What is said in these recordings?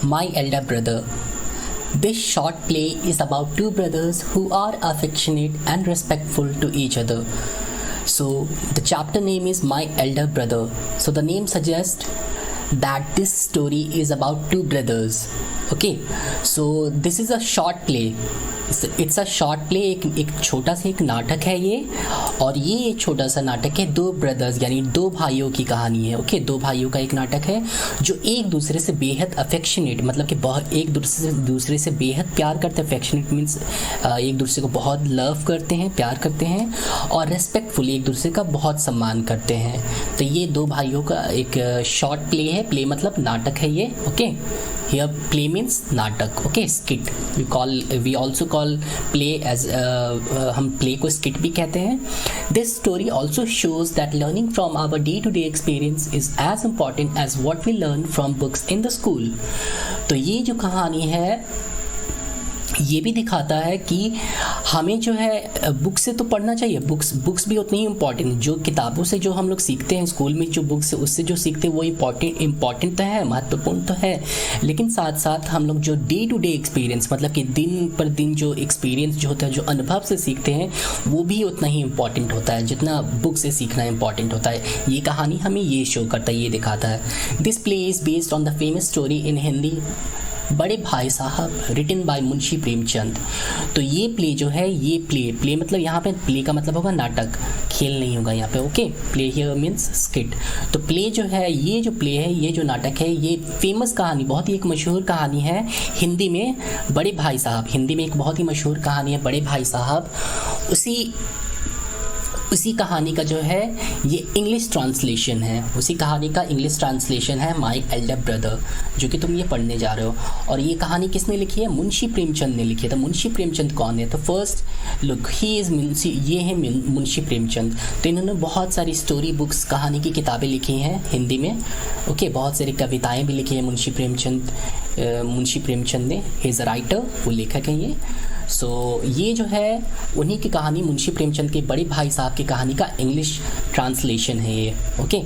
My Elder Brother. This short play is about two brothers who are affectionate and respectful to each other. So the chapter name is My Elder Brother. So the name suggests that this story is about two brothers. Okay, so this is a short play. It's a short play. एक छोटा सा एक नाटक है ये, और ये छोटा सा नाटक है दो ब्रदर्स यानी दो भाइयों की कहानी है. ओके, दो भाइयों का एक नाटक है जो एक दूसरे से बेहद अफेक्शनेट, मतलब कि बहुत एक दूसरे से बेहद प्यार करते हैं. अफेक्शनेट मीन्स एक दूसरे को बहुत लव करते हैं, प्यार करते हैं, और रेस्पेक्टफुल एक दूसरे का बहुत सम्मान करते हैं. तो ये दो भाइयों का एक शॉर्ट प्ले है. प्ले मतलब नाटक है ये. ओके, here play means नाटक. okay, skit we also call play as हम play को skit भी कहते हैं. This story also shows that learning from our day to day experience is as important as what we learn from books in the school. तो ये जो कहानी है ये भी दिखाता है कि हमें जो है बुक से तो पढ़ना चाहिए. बुक्स भी उतनी ही इम्पॉर्टेंट है. जो किताबों से जो हम लोग सीखते हैं स्कूल में, जो बुक्स उससे जो सीखते हैं वो इम्पॉर्टेंट तो है, महत्वपूर्ण तो है, लेकिन साथ साथ हम लोग जो डे टू डे एक्सपीरियंस, मतलब कि दिन पर दिन जो एक्सपीरियंस जो होता है, जो अनुभव से सीखते हैं, वो भी उतना ही इम्पॉर्टेंट होता है जितना बुक से सीखना इम्पॉर्टेंट होता है. ये कहानी हमें ये शो करता है, ये दिखाता है. This play is based on the famous story in Hindi बड़े भाई साहब रिटन बाय मुंशी प्रेमचंद. तो ये प्ले जो है, ये प्ले मतलब यहाँ पे प्ले का मतलब होगा नाटक, खेल नहीं होगा यहाँ पे. Okay, play here means skit. तो प्ले जो है, ये जो प्ले है, ये जो नाटक है, ये फेमस कहानी, बहुत ही एक मशहूर कहानी है हिंदी में. बड़े भाई साहब, हिंदी में एक बहुत ही मशहूर कहानी है बड़े भाई साहब. उसी कहानी का जो है ये इंग्लिश ट्रांसलेशन है. उसी कहानी का इंग्लिश ट्रांसलेशन है माय एल्डर ब्रदर, जो कि तुम ये पढ़ने जा रहे हो. और ये कहानी किसने लिखी है? मुंशी प्रेमचंद ने लिखी है. तो मुंशी प्रेमचंद कौन है? तो first look, he is Munshi, ये है मुंशी प्रेमचंद. तो इन्होंने बहुत सारी स्टोरी बुक्स, कहानी की किताबें लिखी हैं हिंदी में. ओके, बहुत सारी कविताएँ भी लिखी हैं मुंशी प्रेमचंद ने. ही इज़ अ राइटर, वो लेखक है ये. सो ये जो है उन्हीं की कहानी, मुंशी प्रेमचंद के बड़े भाई साहब की कहानी का इंग्लिश ट्रांसलेशन है ये. ओके,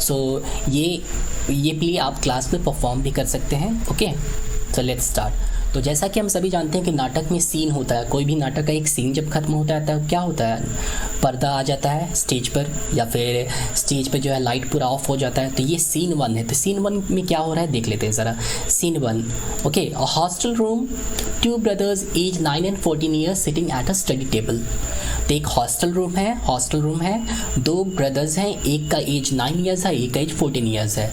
सो ये प्ले आप क्लास में परफॉर्म भी कर सकते हैं. Okay, so let's start. तो जैसा कि हम सभी जानते हैं कि नाटक में सीन होता है. कोई भी नाटक का एक सीन जब खत्म होता है क्या होता है? पर्दा आ जाता है स्टेज पर, या फिर स्टेज पर जो है लाइट पूरा ऑफ हो जाता है. तो ये सीन 1 है. तो सीन 1 में क्या हो रहा है देख लेते हैं ज़रा. Scene 1. Okay, a hostel room, 2 brothers age 9 and 14 years sitting at a study table. तो एक हॉस्टल रूम है, 2 ब्रदर्स हैं, एक का एज 9 years है, एक का एज 14 years है,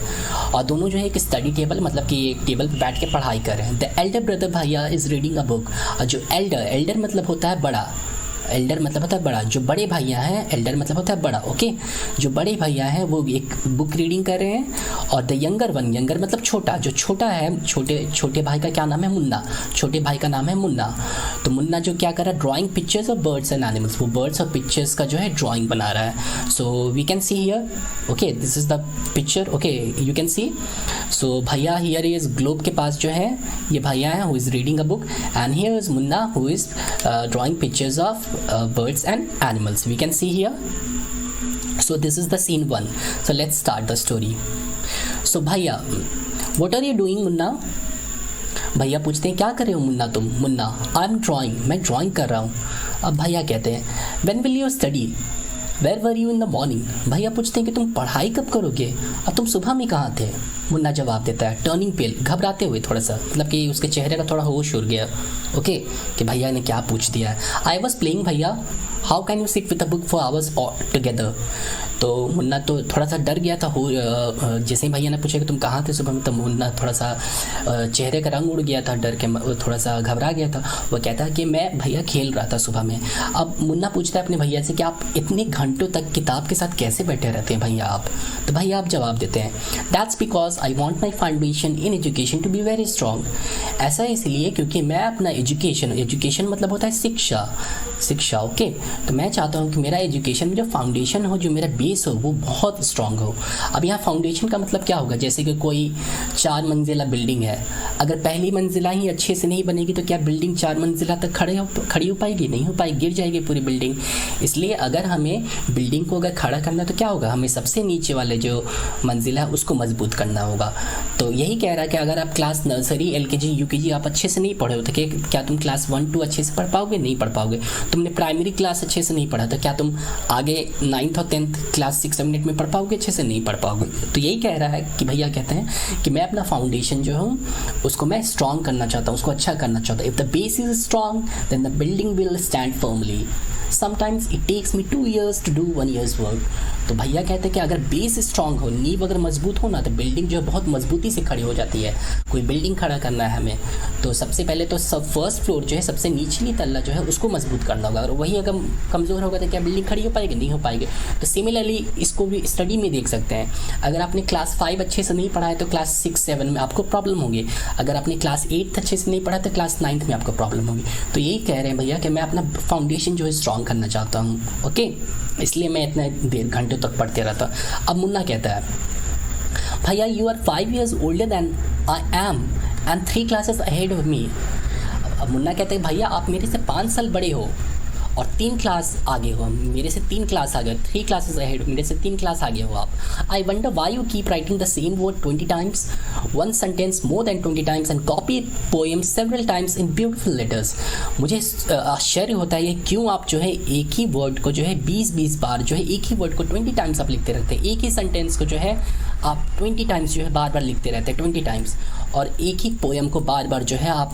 और दोनों जो है एक स्टडी टेबल, मतलब कि एक टेबल पर बैठ के पढ़ाई कर रहे हैं. द एल्डर ब्रदर भैया इज़ रीडिंग अ बुक. और जो एल्डर मतलब होता है बड़ा, एल्डर मतलब होता है बड़ा. जो बड़े भैया हैं, एल्डर मतलब होता है बड़ा. ओके, जो बड़े भैया हैं वो एक बुक रीडिंग कर रहे हैं. और द यंगर मतलब छोटा, जो छोटा है, छोटे भाई का क्या नाम है? मुन्ना. छोटे भाई का नाम है मुन्ना. तो मुन्ना जो क्या कर रहा है? Drawing pictures of birds and animals. वो बर्ड्स और पिक्चर्स का जो है ड्राइंग बना रहा है. So we can see here. Okay, this is the picture. Okay, you can see. So भैया हियर इज ग्लोब के पास जो है ये भैया है, who is reading a book, and here is Munna who is drawing pictures of birds and animals. We can see here. So this is the scene 1. So let's start the story. So भैया, what are you doing Munna? भैया पूछते हैं क्या कर रहे हो मुन्ना तुम? Munna, I am drawing, मैं ड्राइंग कर रहा हूँ. अब भैया कहते हैं when will you study? Where were you in the morning? भैया पूछते हैं कि तुम पढ़ाई कब करोगे और तुम सुबह में कहाँ थे? मुन्ना जवाब देता है टर्निंग पेल, घबराते हुए थोड़ा सा, मतलब कि उसके चेहरे का थोड़ा होश उड़ गया. ओके, कि भैया ने क्या पूछ दिया है. आई वॉज प्लेइंग भैया, how can you sit with a book for hours together. तो मुन्ना तो थोड़ा सा डर गया था. जैसे ही भैया ने पूछा कि तुम कहाँ थे सुबह में, तो मुन्ना थोड़ा सा चेहरे का रंग उड़ गया था, डर के थोड़ा सा घबरा गया था. वो कहता है कि मैं भैया खेल रहा था सुबह में. अब मुन्ना पूछता है अपने भैया से कि आप इतने घंटों तक किताब के साथ कैसे बैठे रहते हैं भैया आप? तो भैया आप जवाब देते हैं that's because I want my foundation in education to be very strong. ऐसा इसलिए क्योंकि मैं अपना एजुकेशन मतलब होता है शिक्षा, शिक्षा। ओके, तो मैं चाहता हूँ कि मेरा एजुकेशन में जो फाउंडेशन हो, जो मेरा बेस हो, वो बहुत स्ट्रांग हो। अब यहाँ फाउंडेशन का मतलब क्या होगा, जैसे कि कोई 4 मंजिला बिल्डिंग है, अगर पहली मंजिला ही अच्छे से नहीं बनेगी तो क्या बिल्डिंग 4 मंजिला तक खड़ी हो पाएगी? नहीं हो पाएगी, गिर जाएगी पूरी बिल्डिंग। इसलिए अगर हमें बिल्डिंग को अगर खड़ा करना है तो क्या होगा, हमें सबसे नीचे वाले जो मंजिला है उसको मजबूत करना होगा। तो यही कह रहा है कि अगर आप क्लास नर्सरी, LKG, UKG आप अच्छे से नहीं पढ़े हो तो क्या तुम क्लास 1 2 अच्छे से पढ़ पाओगे? नहीं पढ़ पाओगे। तुमने प्राइमरी क्लास अच्छे से नहीं पढ़ा तो क्या तुम आगे 9th और 10th क्लास 6 7 8 में पढ़ पाओगे? अच्छे से नहीं पढ़ पाओगे। तो यही कह रहा है कि भैया कहते हैं कि मैं अपना फाउंडेशन जो हूँ उसको मैं स्ट्रॉन्ग करना चाहता हूँ, उसको अच्छा करना चाहता हूँ। If the base is strong then the building will stand firmly. Sometimes it takes me 2 years to do 1 year's work. तो भैया कहते हैं कि अगर बेस स्ट्रांग हो, नींव अगर मजबूत हो ना, तो बिल्डिंग जो है बहुत मजबूती से खड़ी हो जाती है। कोई बिल्डिंग खड़ा करना है हमें तो सबसे पहले तो फर्स्ट फ्लोर जो है, सबसे निचली तल्ला जो है उसको मजबूत करना होगा। और वही अगर कमज़ोर होगा तो क्या बिल्डिंग खड़ी हो पाएगी? नहीं हो पाएगी। तो सिमिलरली इसको भी स्टडी में देख सकते हैं। अगर आपने क्लास 5 अच्छे से नहीं पढ़ा है तो क्लास 6 7 में आपको प्रॉब्लम होगी। अगर आपने क्लास 8 अच्छे से नहीं पढ़ा तो क्लास 9th में आपको प्रॉब्लम होगी। तो यही कह रहे हैं भैया कि मैं अपना फाउंडेशन जो है स्ट्रॉन्ग करना चाहता हूँ। ओके, इसलिए मैं इतने देर घंटे तक पढ़ते रहता। अब मुन्ना कहता है, भैया you are 5 years older than I am and 3 classes ahead of me। अब मुन्ना कहते हैं भैया आप मेरे से 5 साल बड़े हो और 3 क्लास आगे हो, मेरे से 3 क्लास आगे, 3 classes ahead, मेरे से 3 क्लास आगे हो आप। I wonder why you keep writing the same word 20 times, one sentence more than 20 times and copy poem several times in beautiful letters। मुझे आश्चर्य होता है ये क्यों आप जो है एक ही वर्ड को जो है 20-20 बार जो है एक ही वर्ड को 20 times आप लिखते रहते हैं। एक ही सेंटेंस को जो है आप 20 times जो है बार बार लिखते रहते हैं, 20 times। और एक ही पोएम को बार बार जो है आप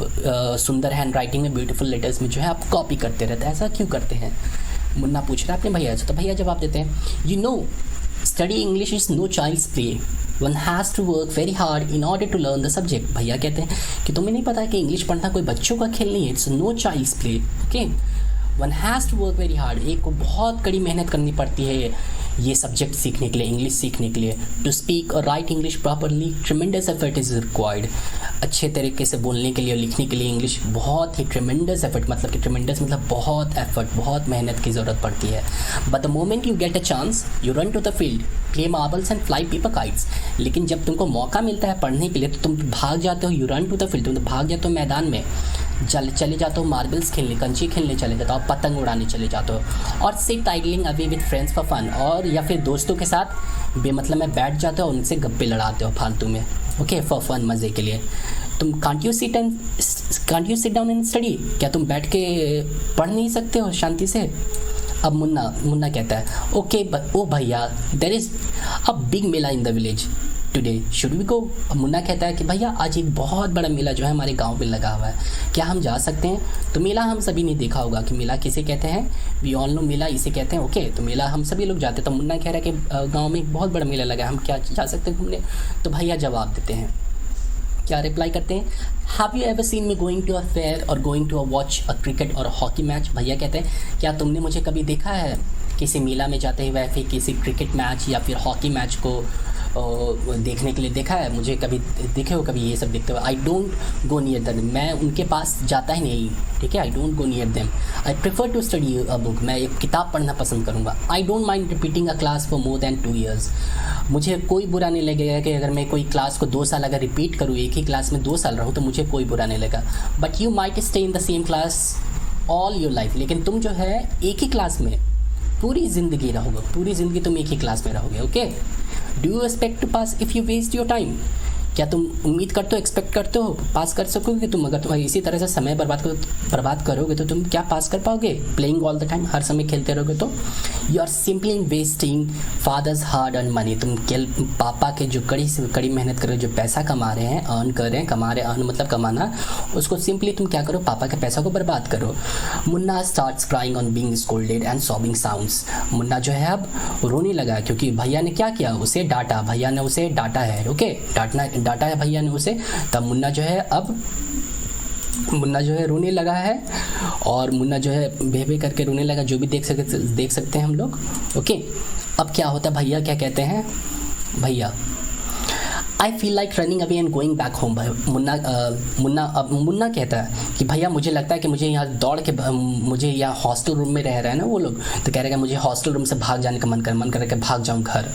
सुंदर हैंड राइटिंग में, ब्यूटीफुल लेटर्स में जो है आप कॉपी करते रहते हैं। ऐसा क्यों करते हैं? मुन्ना पूछ रहा है अपने भैया से। तो भैया जवाब देते हैं, you know study English is no child's play, one has to work very hard in order to learn the subject. भैया कहते हैं कि तुम्हें नहीं पता कि इंग्लिश पढ़ना कोई बच्चों का खेल नहीं है, it's no child's play. Okay, one has to work very hard, एक को बहुत कड़ी मेहनत करनी पड़ती है ये सब्जेक्ट सीखने के लिए, इंग्लिश सीखने के लिए। टू स्पीक और right English properly ट्रेमेंडस effort is required. अच्छे तरीके से बोलने के लिए और लिखने के लिए इंग्लिश बहुत ही ट्रेमेंडस एफर्ट, मतलब कि ट्रेमेंडस मतलब बहुत एफर्ट, बहुत मेहनत की ज़रूरत पड़ती है। But the moment you get a chance you run to the field, play marbles and fly paper kites. लेकिन जब तुमको मौका मिलता है पढ़ने के लिए तो तुम भाग जाते हो, you run to the field, तुम भाग जाते हो मैदान में, चले जाते हो मार्बल्स खेलने, कंची खेलने चले जाते हो, पतंग उड़ाने चले जाते हो, और sit idling away with friends for fun, और या फिर दोस्तों के साथ बेमतलब में बैठ जाते हो, उनसे गप्पे लड़ाते हो फालतू में। ओके, फॉर फन, मज़े के लिए। तुम can't you sit down and study, क्या तुम बैठ के पढ़ नहीं सकते हो शांति से? अब मुन्ना कहता है, ओके ओ भैया there is a big mela in the village today, should we go? अब मुन्ना कहता है कि भैया आज एक बहुत बड़ा मेला जो है हमारे गांव में लगा हुआ है, क्या हम जा सकते हैं? तो मेला हम सभी ने देखा होगा कि मेला किसे कहते हैं, वी ऑल नो मेला इसे कहते हैं। ओके, तो मेला हम सभी लोग जाते हैं। तो मुन्ना कह रहा है कि गांव में एक बहुत बड़ा मेला लगा है, हम क्या जा सकते हैं घूमने? तो भैया जवाब देते हैं, क्या रिप्लाई करते हैं, have you ever seen me going to a fair or going to a watch a cricket or hockey match? भैया कहते हैं क्या तुमने मुझे कभी देखा है किसी मेला में जाते हुए, फिर किसी क्रिकेट मैच या फिर हॉकी मैच को देखने के लिए देखा है? मुझे कभी देखे हो कभी ये सब देखते हुए? I don't go near them, मैं उनके पास जाता ही नहीं, ठीक है। I don't go near them, I prefer to study a book, मैं एक किताब पढ़ना पसंद करूँगा। I don't mind repeating a class for more than 2 years, मुझे कोई बुरा नहीं लगेगा कि अगर मैं कोई क्लास को 2 साल अगर रिपीट करूँ, एक ही क्लास में 2 साल रहूँ तो मुझे कोई बुरा नहीं लगेगा। But you might stay in the same class all your life, लेकिन तुम जो है एक ही क्लास में पूरी ज़िंदगी रहोगे, पूरी ज़िंदगी तुम एक ही क्लास में रहोगे। Okay, do you expect to pass if you waste your time, क्या तुम उम्मीद करते हो, एक्सपेक्ट करते हो पास कर सकोगे? तुम अगर तुम इसी तरह से समय बर्बाद करोगे तो तुम क्या पास कर पाओगे? प्लेइंग ऑल द टाइम, हर समय खेलते रहोगे तो you are simply wasting father's hard earn money, तुम पापा के जो कड़ी से कड़ी मेहनत कर रहे, जो पैसा कमा रहे हैं, अर्न कर रहे हैं, कमा रहे, अर्न मतलब कमाना, उसको सिंपली तुम क्या करो, पापा के पैसा को बर्बाद करो। Munna starts crying on being scolded and sobbing sounds, Munna जो है अब रोने लगा क्योंकि भैया ने क्या किया, उसे डांटा, भैया ने उसे डांटा है। ओके, डांटा है भैया ने उसे, तब मुन्ना जो है रोने लगा है, और मुन्ना जो है बे करके रोने लगा, जो भी देख सकते हैं हम लोग। ओके, अब क्या होता है, भैया क्या कहते हैं, भैया I feel like running away and going back home. Munna कहता है कि भैया मुझे लगता है कि मुझे यहाँ दौड़ के मुझे यहाँ हॉस्टल रूम में रह रहा है ना वो लोग, तो कह रहे हैं मुझे हॉस्टल रूम से भाग जाने का मन कर रहा है कि भाग जाऊँ घर,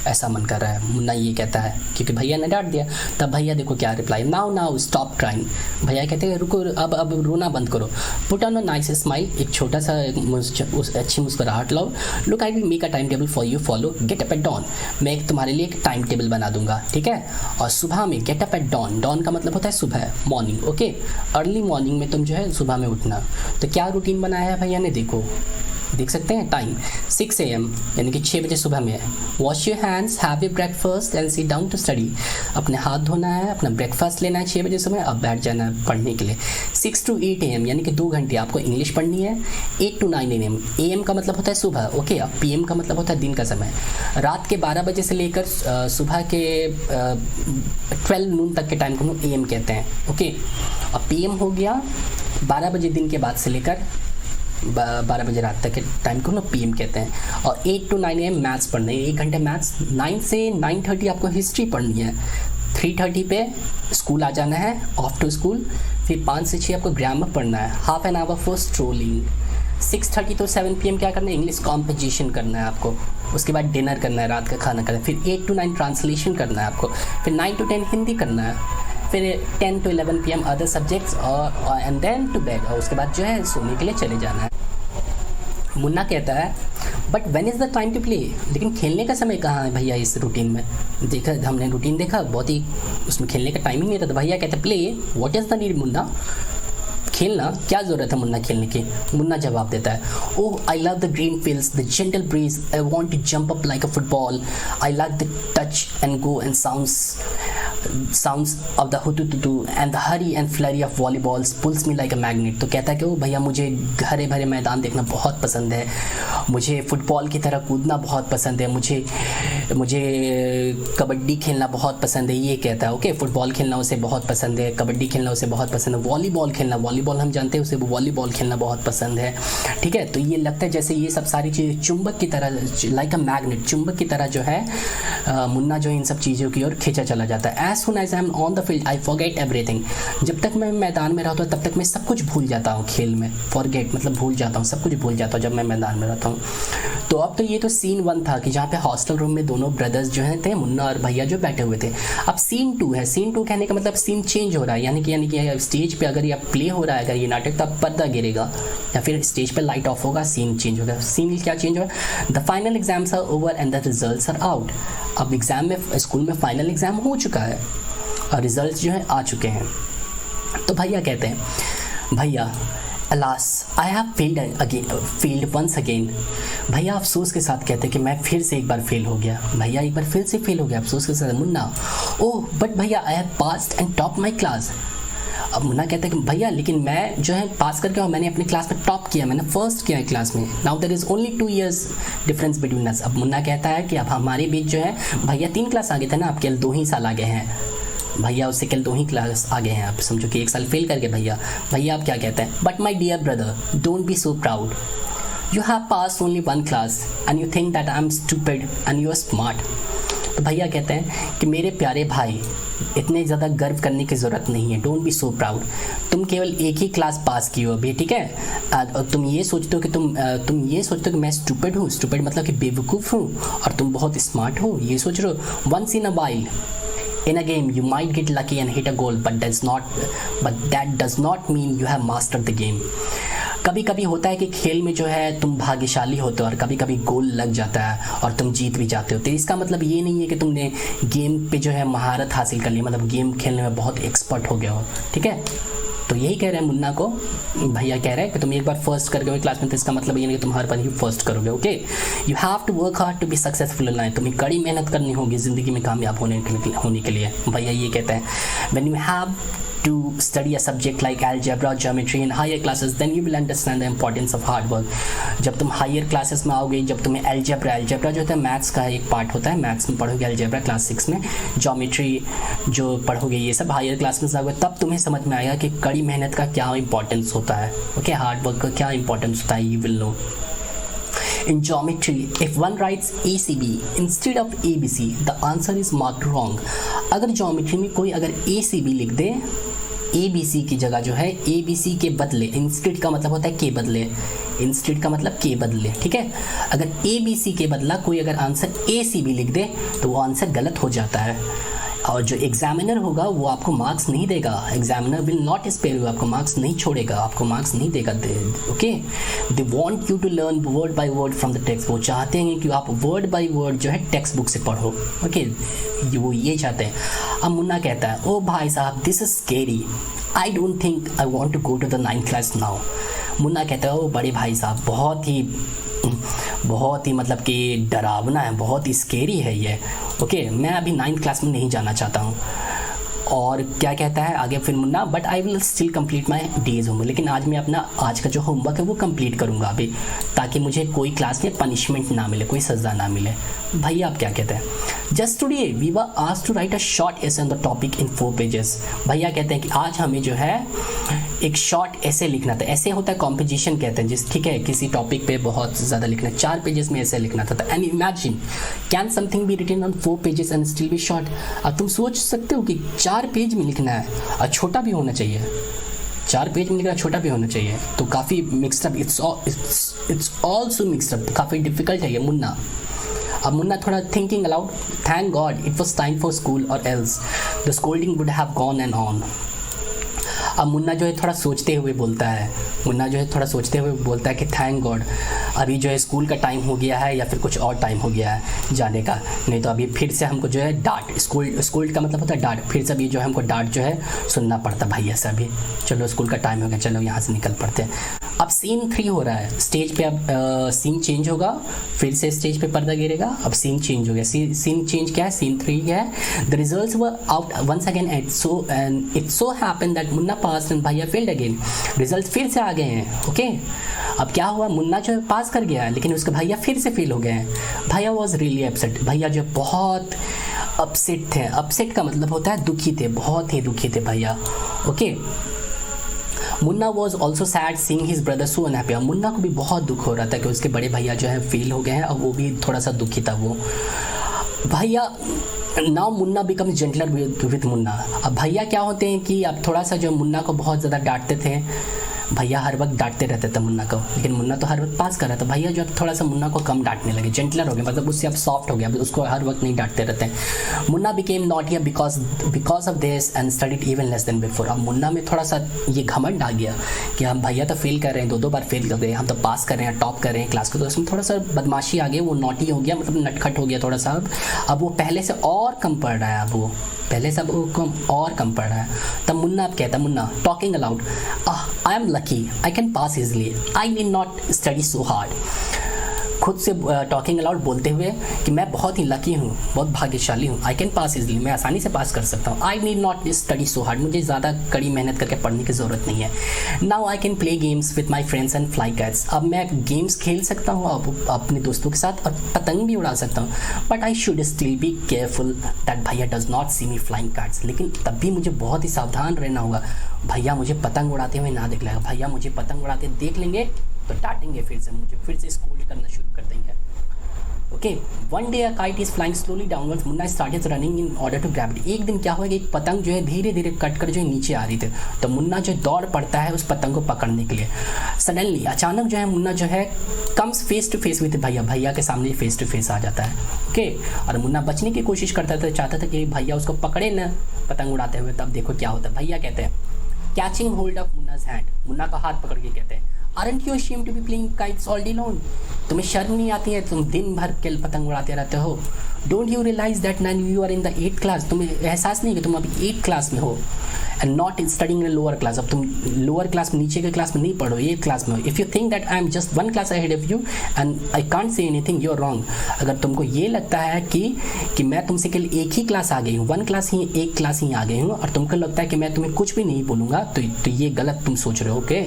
ऐसा मन कर रहा है। मुन्ना ये कहता है क्योंकि भैया ने डांट दिया। तब भैया देखो क्या रिप्लाई, नाउ स्टॉप ट्राइंग। भैया कहते हैं रुको, अब रोना बंद करो। Put on a nice smile, एक छोटा सा अच्छी मुस्कुराहट लो। Look I will make a time table for you follow, get up at dawn. मैं एक तुम्हारे लिए एक टाइम टेबल बना दूंगा, ठीक है। और सुबह में get up at dawn, dawn का मतलब होता है सुबह, मॉर्निंग, ओके। अर्ली मॉर्निंग में तुम जो है सुबह में उठना। तो क्या रूटीन बनाया है भैया ने, देखो देख सकते हैं टाइम 6 AM यानी कि 6 बजे सुबह में है। Wash your hands, have a breakfast and sit down to study. अपने हाथ धोना है, अपना ब्रेकफास्ट लेना है 6 बजे सुबह, अब बैठ जाना है पढ़ने के लिए। 6 to 8 AM यानी कि 2 घंटे आपको इंग्लिश पढ़नी है। 8 to 9 AM, AM का मतलब होता है सुबह, ओके। अब PM का मतलब होता है दिन का समय। रात के 12 बजे से लेकर सुबह के 12 नून तक के टाइम को हम AM कहते हैं, ओके। अब PM हो गया 12 बजे दिन के बाद से लेकर 12 बजे रात तक के टाइम को ना PM कहते हैं। और 8 to 9 AM मैथ्स पढ़ना है, 1 घंटे मैथ्स। 9 से 9:30 आपको हिस्ट्री पढ़नी है। 3:30 पे स्कूल आ जाना है, ऑफ टू स्कूल। फिर 5 से 6 आपको ग्रामर पढ़ना है, half an hour for strolling. 6:30 to 7 PM क्या करना है, इंग्लिश कॉम्पोजिशन करना है आपको। उसके बाद डिनर करना है, रात का खाना करना है। फिर 8 to 9 ट्रांसलेशन करना है आपको। फिर 9 to 10 हिंदी करना है। फिर 10 to 11 PM अदर सब्जेक्ट्स और एंड देन टू बेड। और उसके बाद जो है सोने के लिए चले जाना है। मुन्ना कहता है but when is the time to play, लेकिन खेलने का समय कहाँ है भैया इस रूटीन में। देखा हमने रूटीन देखा, बहुत ही उसमें खेलने का टाइम ही नहीं रहता। तो भैया कहते हैं play, what is the need Munna, खेलना क्या ज़रूरत है मुन्ना खेलने की। मुन्ना जवाब देता है, oh I love the green fields, the gentle breeze, I want to jump up like a football, I like the touch and go and sounds of the hutututu and the hurry and flurry of volleyballs pulls me like a magnet। तो कहता है कि ओ भैया मुझे हरे भरे मैदान देखना बहुत पसंद है, मुझे फुटबॉल की तरह कूदना बहुत पसंद है, मुझे कबड्डी खेलना बहुत पसंद है। ये कहता है, ओके। फुटबॉल खेलना उसे बहुत पसंद है, कबड्डी खेलना उसे बहुत पसंद है, वॉलीबॉल खेलना, वॉलीबॉल हम जानते हैं उसे वॉलीबॉल खेलना बहुत पसंद है, ठीक है। तो ये लगता है जैसे ये सब सारी चीज़ें चुंबक की तरह, लाइक अ मैग्नेट, चुंबक की तरह जो है मुन्ना जो इन सब चीज़ों की ओर खींचा चला जाता है। As soon as I am on the field, I forget everything। जब तक मैं मैदान में रहता हूँ तब तक मैं सब कुछ भूल जाता हूँ खेल में। Forget मतलब भूल जाता हूँ, सब कुछ भूल जाता हूँ जब मैं मैदान में रहता हूँ। तो अब तो ये तो सीन 1 था कि जहाँ पे हॉस्टल रूम में दोनों ब्रदर्स जो हैं थे, मुन्ना और भैया जो बैठे हुए थे। अब सीन 2 है। सीन 2 कहने का मतलब सीन चेंज हो रहा है, यानी कि स्टेज पे अगर ये प्ले हो रहा है, अगर ये नाटक, तब पर्दा गिरेगा या फिर स्टेज पे लाइट ऑफ होगा, सीन चेंज होगा। सीन क्या चेंज होगा, the final exams are over and the results are out. अब एग्जाम में, स्कूल में फाइनल एग्जाम हो चुका है और रिजल्ट्स जो है आ चुके हैं। तो भैया कहते हैं, भैया alas I have failed once again. भैया अफसोस के साथ कहते हैं कि मैं फिर से एक बार फेल हो गया। भैया एक बार फिर से फेल हो गया, अफसोस के साथ। मुन्ना, ओह बट भैया I have passed and top my class. अब मुन्ना कहता है कि भैया लेकिन मैं जो है पास करके और मैंने अपनी क्लास में टॉप किया, मैंने फर्स्ट किया है क्लास में। Now there is only 2 years difference between us. अब मुन्ना कहता है कि अब हमारे बीच जो है, भैया 3 क्लास आगे थे ना, आप केवल 2 ही साल आगे हैं। भैया उससे केवल 2 ही क्लास आगे हैं, आप समझो कि 1 साल फेल करके। भैया आप क्या कहते हैं, but my dear brother don't be so proud, you have pass only 1 class and you think that I am stupid and you are smart. तो भैया कहते हैं कि मेरे प्यारे भाई, इतने ज़्यादा गर्व करने की ज़रूरत नहीं है, डोंट बी सो प्राउड। तुम केवल 1 ही क्लास पास की हो अभी, ठीक है। तुम ये सोचते हो कि तुम ये सोचते हो कि मैं स्टूपिड हूँ, स्टूपिड मतलब कि बेवकूफ़ हूँ, और तुम बहुत स्मार्ट हो, ये सोच रहे हो। Once in a while in a game you might get lucky and hit a goal, but that does not mean you have mastered the game। कभी कभी होता है कि खेल में जो है तुम भाग्यशाली होते हो और कभी कभी गोल लग जाता है और तुम जीत भी जाते हो। तो इसका मतलब ये नहीं है कि तुमने गेम पे जो है महारत हासिल कर ली, मतलब गेम खेलने में बहुत एक्सपर्ट हो गया हो, ठीक है। तो यही कह रहे हैं मुन्ना को, भैया कह रहे हैं कि तुम एक बार फर्स्ट कर गए क्लास में, तो इसका मतलब ये नहीं कि तुम हर बार ही फर्स्ट करोगे, okay. You have to work hard to be successful in life. तुम्हें कड़ी मेहनत करनी होगी ज़िंदगी में कामयाब होने के लिए। भैया ये कहते हैं, when you have to study a subject like algebra or geometry in higher classes, then you will understand the importance of hard work। जब तुम हायर क्लासेस में आओगे, जब तुम्हें algebra जो होता है मैथ्स का एक पार्ट होता है, मैथ्स में पढ़ोगे algebra क्लास 6 में, ज्योमेट्री जो पढ़ोगे, ये सब हायर क्लास में जाओगे, तब तुम्हें समझ में आएगा कि कड़ी मेहनत का क्या इंपॉर्टेंस होता है, ओके, हार्ड वर्क का क्या इंपॉर्टेंस होता है, you will know. In geometry, if one writes ACB instead of ABC, the answer is marked wrong. अगर ज्योमेट्री में कोई अगर ACB लिख दे, ABC की जगह जो है ABC के बदले, इंस्टेड का मतलब होता है के बदले, इंस्टेड का मतलब के बदले, ठीक है। अगर ABC के बदला कोई अगर आंसर ACB लिख दे तो वो आंसर गलत हो जाता है, और जो एग्जामिनर होगा वो आपको मार्क्स नहीं देगा। Examiner will not spare you, आपको मार्क्स नहीं छोड़ेगा, आपको मार्क्स नहीं देगा। Okay, they want you to learn word by word from the text. वो चाहते हैं कि आप वर्ड बाय वर्ड जो है टेक्स्ट बुक से पढ़ो। ओके, वो ये चाहते हैं। अब मुन्ना कहता है, ओ भाई साहब this is scary, I don't think I want to go to the 9th class now. Munna कहता है, ओ बड़े भाई साहब बहुत ही मतलब कि डरावना है, बहुत ही स्केरी है ये। ओके, मैं अभी 9th क्लास में नहीं जाना चाहता हूँ। और क्या कहता है आगे फिर Munna, but I will still complete my days homework, लेकिन आज मैं अपना आज का जो होमवर्क है वो कंप्लीट करूँगा अभी, ताकि मुझे कोई क्लास में पनिशमेंट ना मिले, कोई सज़ा ना मिले। भैया आप क्या कहते हैं? Just today we were asked to write a short essay on the topic in 4 pages. भैया कहते हैं कि आज हमें जो है एक शॉर्ट एसे लिखना था। ऐसे होता है कॉम्पोजिशन कहते हैं जिस, ठीक है, किसी टॉपिक पे बहुत ज़्यादा लिखना, 4 पेजेस में ऐसे लिखना था। And imagine can something be written on 4 pages and still be short. अब तुम सोच सकते हो कि 4 पेज में लिखना है और छोटा भी होना चाहिए, 4 पेज में लिखना छोटा भी होना चाहिए, तो काफ़ी mixed up, it's also mixed up, काफ़ी डिफिकल्ट है ये मुन्ना। अब मुन्ना थोड़ा thinking aloud, thank God it was time for school or else the scolding would have gone and on. अब मुन्ना जो है थोड़ा सोचते हुए बोलता है, कि थैंक गॉड अभी जो है स्कूल का टाइम हो गया है या फिर कुछ और टाइम हो गया है जाने का, नहीं तो अभी फिर से हमको जो है डांट, स्कूल का मतलब होता है डांट, फिर से अभी जो है हमको डांट जो है सुनना पड़ता भैया से। अभी चलो स्कूल का टाइम हो गया, चलो यहाँ से निकल पड़ते हैं। अब सीन 3 हो रहा है, स्टेज पे अब सीन चेंज होगा, फिर से स्टेज पे पर्दा गिरेगा, अब सीन चेंज हो गया। सीन चेंज क्या है? सीन 3 क्या है? The results were out once again and it so happened that Munna pass and भैया फेल्ड अगेन। रिजल्ट फिर से आ गए हैं। ओके, अब क्या हुआ, मुन्ना जो है पास कर गया लेकिन उसके भैया फिर से फेल हो गए हैं। भैया वॉज रियली अपसेट, भैया जो बहुत अपसेट थे। अपसेट का मतलब होता है दुखी थे, बहुत ही दुखी थे भैया। Okay, Munna was also sad seeing his brother so unhappy. Munna को भी बहुत दुख हो रहा था कि उसके बड़े भैया जो है फेल हो गए हैं, और वो भी थोड़ा सा दुखी था वो भैया। Now Munna becomes gentler with Munna. अब भैया क्या होते हैं कि अब थोड़ा सा जो मुन्ना को बहुत ज़्यादा डांटते थे, भैया हर वक्त डांटते रहते थे मुन्ना को, लेकिन मुन्ना तो हर वक्त पास कर रहा था। भैया जो अब थोड़ा सा मुन्ना को कम डांटने लगे, जेंटलर हो गए, मतलब उससे अब सॉफ्ट हो गया, उसको हर वक्त नहीं डांटते रहते हैं। Munna became naughtier because of this and studied even less than before. अब मुन्ना में थोड़ा सा ये घमंड आ गया कि हम भैया तो फेल कर रहे हैं, 2 बार फेल कर रहे हैं, हम तो पास कर रहे हैं, टॉप कर रहे हैं क्लास को, तो उसमें थोड़ा सा बदमाशी आ गई, वो नॉटी हो गया, मतलब नटखट हो गया थोड़ा सा। अब वो पहले से और कम पढ़ रहा है, अब वो पहले सब और कम पढ़ रहा है। तब मुन्ना अब कहता है, Munna talking allowed, I am lucky I can pass easily, I need not study so hard. खुद से टॉकिंग अलाउड बोलते हुए कि मैं बहुत ही लकी हूँ, बहुत भाग्यशाली हूँ, आई कैन पास इजली, मैं आसानी से पास कर सकता हूँ। I need not study so hard, मुझे ज़्यादा कड़ी मेहनत करके पढ़ने की ज़रूरत नहीं है। Now I can play games with my friends and fly cats, अब मैं गेम्स खेल सकता हूँ अपने दोस्तों के साथ और पतंग भी उड़ा सकता हूँ। But I should still be careful that भैया does not see me flying kites, लेकिन तब भी मुझे बहुत ही सावधान रहना होगा, भैया मुझे पतंग उड़ाते हुए ना देख लेगा। भैया मुझे पतंग उड़ाते देख लेंगे तो डांटेंगे, फिर से मुझे फिर से स्कूल करना शुरू कर देंगे। Okay, one day a kite is flying slowly downwards, Munna started running in order to grab it. एक दिन क्या हुआ कि एक पतंग जो है धीरे धीरे कट कर जो है नीचे आ रही थी, तो मुन्ना जो दौड़ पड़ता है उस पतंग को पकड़ने के लिए। सडनली अचानक जो है मुन्ना जो है comes face to face with भैया, भैया के सामने फेस टू फेस आ जाता है। ओके, और मुन्ना बचने की कोशिश करता था, चाहता था कि भैया उसको पकड़े ना पतंग उड़ाते हुए। तब देखो क्या होता है, भैया कहते हैं catching hold of Munna's hand, Munna का हाथ पकड़ के कहते हैं Aren't you ashamed to be playing kites all day long? तुम्हें शर्म नहीं आती है, तुम दिन भर के पतंग उड़ाते रहते हो। Don't you realize that now you are in the 8th class? तुम्हें एहसास नहीं कि तुम अभी 8th क्लास में हो and not studying in a lower class। अब तुम लोअर क्लास में, नीचे के क्लास में नहीं पढ़ो, 8th क्लास में हो। If you think that I am just 1 class ahead of you and I can't say anything, you are wrong। अगर तुमको ये लगता है कि मैं तुमसे केवल एक ही क्लास आ गई हूँ, 1 क्लास ही, 1 क्लास ही आ गई हूँ, और तुमको लगता है कि मैं तुम्हें कुछ भी नहीं बोलूँगा, तो ये गलत तुम सोच रहे हो। Okay,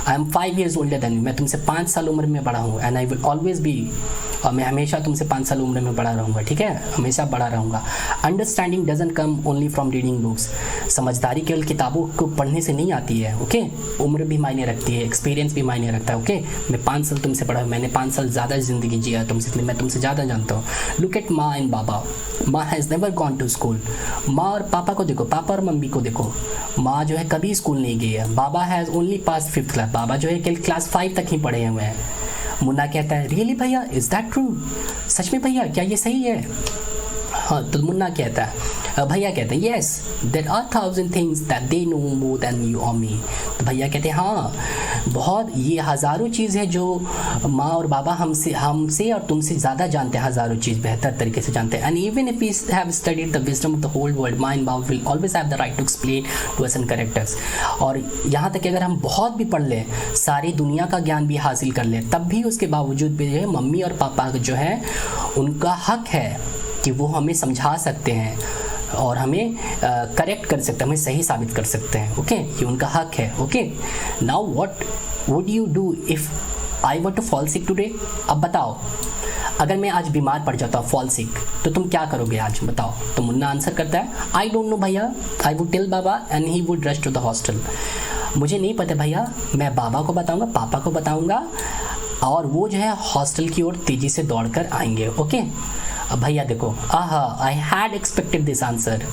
I am 5 years older than you, मैं तुमसे 5 साल उम्र में बड़ा हूँ, and I will always be, और मैं हमेशा तुमसे 5 साल उम्र में बड़ा रहूँगा। ठीक ठीक है, हमेशा बड़ा रहूँगा। Understanding doesn't come only from reading books, समझदारी केवल किताबों को पढ़ने से नहीं आती है, ओके। उम्र भी मायने रखती है, एक्सपीरियंस भी मायने रखता है, ओके। मैं 5 साल तुमसे बड़ा हूँ, मैंने 5 साल ज़्यादा ज़िंदगी जिया है तुमसे, इसलिए मैं तुमसे ज़्यादा जानता हूँ। लुक एट माँ एंड बाबा, माँ has never gone to school, माँ और पापा को देखो, पापा और मम्मी को देखो। माँ जो है कभी स्कूल नहीं गई है, बाबा has only pass 5th class, बाबा जो है केवल क्लास 5 तक ही पढ़े हुए हैं। मुन्ना कहता है रियली भैया, इज़ दैट ट्रू, सच में भैया क्या ये सही है? हाँ, तो मुन्ना कहता है, भैया कहते हैं yes there are 1000 things that they know more than you और मी। तो भैया कहते हैं हाँ, बहुत, ये हज़ारों चीज़ है जो माँ और बाबा हमसे और तुमसे ज़्यादा जानते हैं, हज़ारों चीज़ बेहतर तरीके से जानते हैं। And even if we have studied the wisdom of the whole world, माँ एंड बाबा will always have the right to explain to us in characters. और यहाँ तक कि अगर हम बहुत भी पढ़ लें, सारी दुनिया का ज्ञान भी हासिल कर लें, तब भी उसके बावजूद भी जो है मम्मी और पापा जो है उनका हक है कि वो हमें समझा सकते हैं और हमें करेक्ट कर सकते हैं, हमें सही साबित कर सकते हैं, ओके। ये उनका हक है, okay. Now what would you do if I were to fall sick today? अब बताओ, अगर मैं आज बीमार पड़ जाता हूँ, फॉल सिक, तो तुम क्या करोगे आज, बताओ। तो मुन्ना आंसर करता है आई डोंट नो भैया, आई वुड टेल बाबा and he would rush to the hostel. मुझे नहीं पता भैया, मैं बाबा को बताऊँगा, पापा को बताऊँगा, और वो जो है हॉस्टल की ओर तेज़ी से दौड़ कर आएंगे, ओके। अब भैया देखो, I had expected this answer.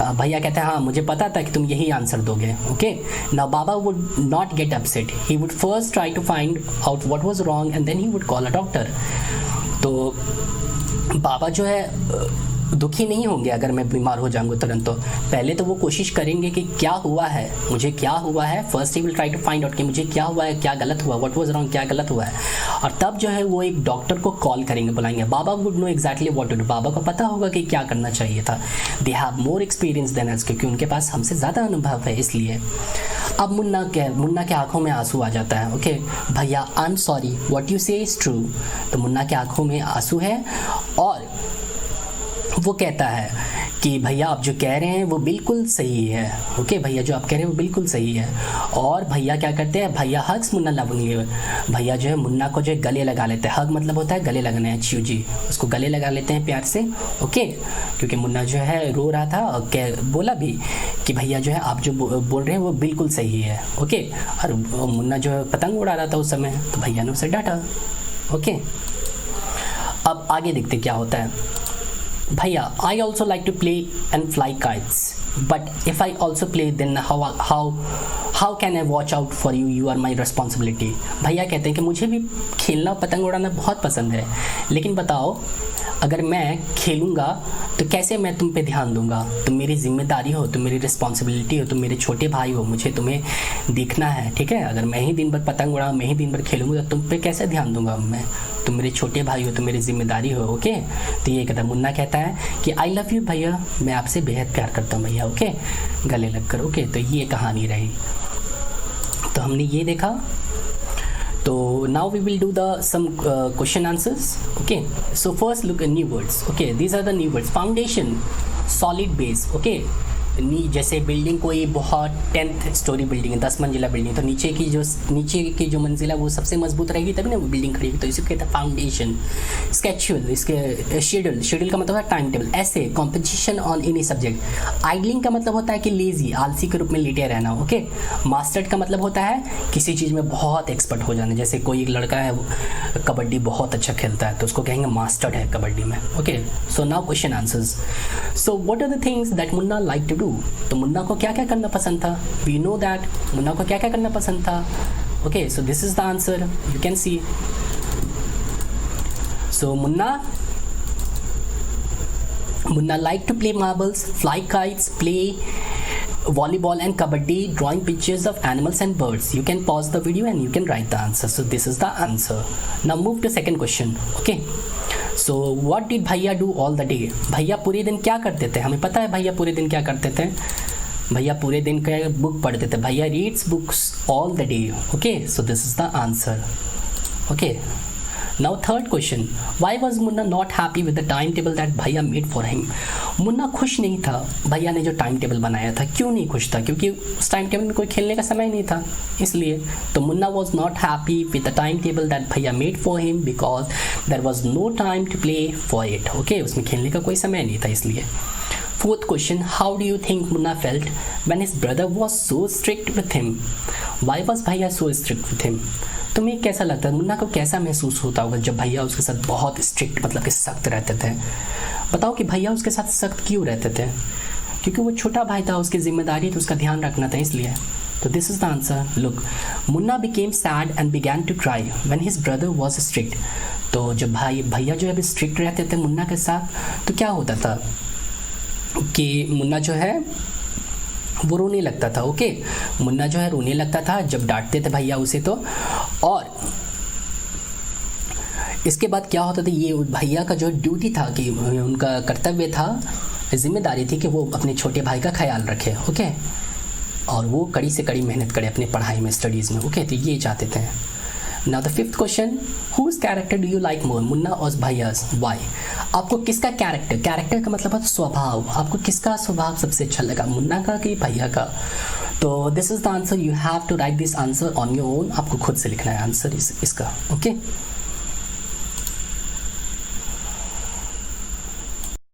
भैया कहते हैं हाँ, मुझे पता था कि तुम यही आंसर दोगे, okay. Now Baba would not get upset, he would first try to find out what was wrong and then he would call a doctor. तो बाबा जो है दुखी नहीं होंगे अगर मैं बीमार हो जाऊंगा तुरंत। तो पहले तो वो कोशिश करेंगे कि क्या हुआ है, मुझे क्या हुआ है। First he will try to find out कि मुझे क्या हुआ है, क्या गलत हुआ, व्हाट वाज रॉन्ग, क्या गलत हुआ है। और तब जो है वो एक डॉक्टर को कॉल करेंगे, बुलाएंगे। बाबा would know exactly what to do, बाबा को पता होगा कि क्या करना चाहिए था। They have more experience than us, क्योंकि उनके पास हमसे ज़्यादा अनुभव है, इसलिए। अब मुन्ना के आंखों में आंसू आ जाता है, ओके। भैया I am sorry, what you से इज़ ट्रू। तो मुन्ना के आंखों में आंसू है और वो कहता है कि भैया आप जो कह रहे हैं वो बिल्कुल सही है, ओके। भैया जो आप कह रहे हैं वो बिल्कुल सही है। और भैया क्या करते हैं, भैया हग्स मुन्ना लवंगी, भैया जो है मुन्ना को जो है गले लगा लेते हैं। हग मतलब होता है गले लगना है, छियो जी, उसको गले लगा लेते हैं प्यार से, ओके। क्योंकि मुन्ना जो है रो रहा था और बोला भी कि भैया जो है आप जो बोल रहे हैं वो बिल्कुल सही है, ओके। और मुन्ना जो है पतंग उड़ा रहा था उस समय, तो भैया ने उसे डांटा, ओके। अब आगे देखते क्या होता है। भैया I also like to play and fly kites, but if I also play then how can I watch out for you, you are my responsibility. भैया कहते हैं कि मुझे भी खेलना पतंग उड़ाना बहुत पसंद है, लेकिन बताओ अगर मैं खेलूँगा तो कैसे मैं तुम पे ध्यान दूंगा, तुम मेरी जिम्मेदारी हो, तुम मेरी रिस्पॉन्सिबिलिटी हो, तुम मेरे छोटे भाई हो, मुझे तुम्हें देखना है, ठीक है। अगर मैं ही दिन भर पतंग उड़ा, मैं ही दिन भर खेलूँगा तो तुम पे कैसे ध्यान दूंगा मैं, तुम मेरे छोटे भाई हो, तुम मेरी जिम्मेदारी हो, ओके। तो ये कहता है, मुन्ना कहता है कि आई लव यू भैया, मैं आपसे बेहद प्यार करता हूँ भैया, ओके, गले लग कर, ओके। तो ये कहानी रही। तो हमने ये देखा। तो now we will do the some question answers, okay. So first look at new words, okay. These are the new words. Foundation, solid base, okay. जैसे बिल्डिंग कोई बहुत 10th स्टोरी बिल्डिंग है, 10 मंजिला बिल्डिंग, तो नीचे की जो मंजिला वो सबसे मजबूत रहेगी तभी ना वो बिल्डिंग खड़ी होगी, तो इसे कहते हैं फाउंडेशन। स्केड्यूल, इसके शेड्यूल का मतलब है टाइम टेबल। ऐसे composition on any subject. Idling का मतलब होता है कि लेजी, आलसी के रूप में लेटे रहना, ओके। मास्टर्ड का मतलब होता है किसी चीज़ में बहुत एक्सपर्ट हो जाना, जैसे कोई एक लड़का है कबड्डी बहुत अच्छा खेलता है तो उसको कहेंगे मास्टर्ड है कबड्डी में, okay. So now question answers. So what are the things that Munna like to do. तो मुन्ना को क्या क्या करना पसंद था, वी नो दैट मुन्ना को क्या क्या करना पसंद था, okay. So this is the answer, you can see. So Munna like to play marbles, fly kites, play volleyball and kabaddi, drawing pictures of animals and birds. You can pause the video and you can write the answer. So this is the answer. Now move to second question, okay. So what did भैया do all the day? भैया पूरे दिन क्या करते थे? हमें पता है भैया पूरे दिन क्या करते थे। भैया पूरे दिन का बुक पढ़ते थे। भैया reads books all the day, okay. So this is the answer, okay. Now third question, why was Munna not happy with the time table that भैया मेड फॉर हिम। मुन्ना खुश नहीं था भैया ने जो टाइम टेबल बनाया था। क्यों नहीं खुश था? क्योंकि उस टाइम टेबल में कोई खेलने का समय नहीं था, इसलिए। तो Munna was not happy with the time table that भैया made for him because there was no time to play for it. Okay, उसमें खेलने का कोई समय नहीं था, इसलिए। Fourth question, how do you think Munna felt when his brother was so strict with him? Why was भैया so strict with him? तुम्हें कैसा लगता है, मुन्ना को कैसा महसूस होता होगा जब भैया उसके साथ बहुत स्ट्रिक्ट मतलब कि सख्त रहते थे? बताओ कि भैया उसके साथ सख्त क्यों रहते थे? क्योंकि वो छोटा भाई था, उसकी जिम्मेदारी तो उसका ध्यान रखना था, इसलिए। तो this is the answer. Look, Munna became sad and began to cry when his brother was strict. तो जब भैया जो है स्ट्रिक्ट रहते थे मुन्ना के साथ, तो क्या होता था कि मुन्ना जो है वो रोने लगता था। ओके, मुन्ना जो है रोने लगता था जब डांटते थे भैया उसे। तो और इसके बाद क्या होता था, ये भैया का जो ड्यूटी था कि उनका कर्तव्य था, जिम्मेदारी थी कि वो अपने छोटे भाई का ख्याल रखे। ओके, और वो कड़ी से कड़ी मेहनत करे अपने पढ़ाई में, स्टडीज़ में। ओके, तो ये चाहते थे। Now the fifth question, whose character do you like more, Munna और भैयास, वाई? आपको किसका कैरेक्टर का मतलब है स्वभाव, आपको किसका स्वभाव सबसे अच्छा लगा, मुन्ना का कि भैया का? तो this is the answer, you have to write this answer on your own. आपको खुद से लिखना है आंसर इसका। ओके।